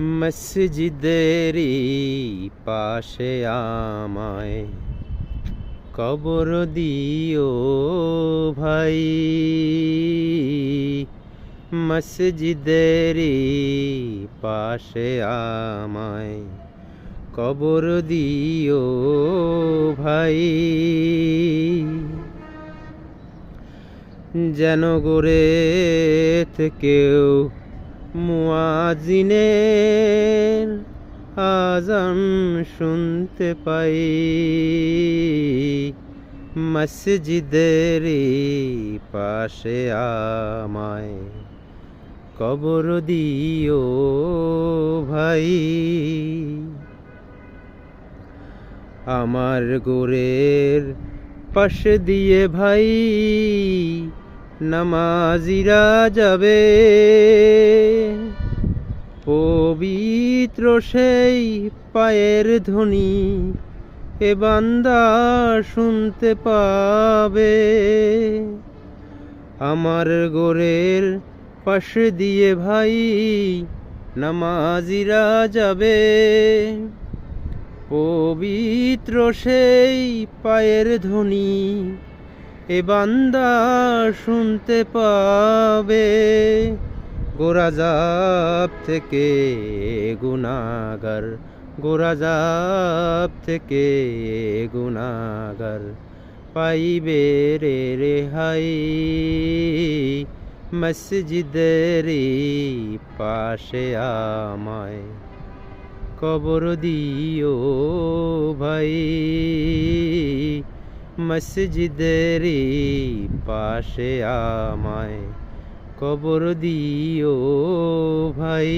মসজিদেরই পাশে আমায় কবর দিও ভাই। মসজিদেরই পাশে আমায় কবর দিও ভাই। যেন গোরে থেকেও মুয়াজ্জিনের আযান শুনতে পাই। মসজিদেরই পাশে আমায় কবর দিও ভাই। আমার গোরের পাশ দিয়ে ভাই নামাজিরা যাবে, পবিত্র সেই পায়ের ধ্বনি এ বান্দা শুনতে পাবে। আমার গোরের পাশ দিয়ে ভাই নামাজিরা যাবে, পবিত্র সেই পায়ের ধ্বনি এ বান্দা শুনতে পাবে। গোরাজাব থেকে গুনাহগার, গোরাজাব থেকে গুনাহগার পাইবে রে রেহাই। মসজিদেরই পাশে আমায় কবর দিও ভাই। মসজিদেরই পাশে আমায় কবর দিও ভাই।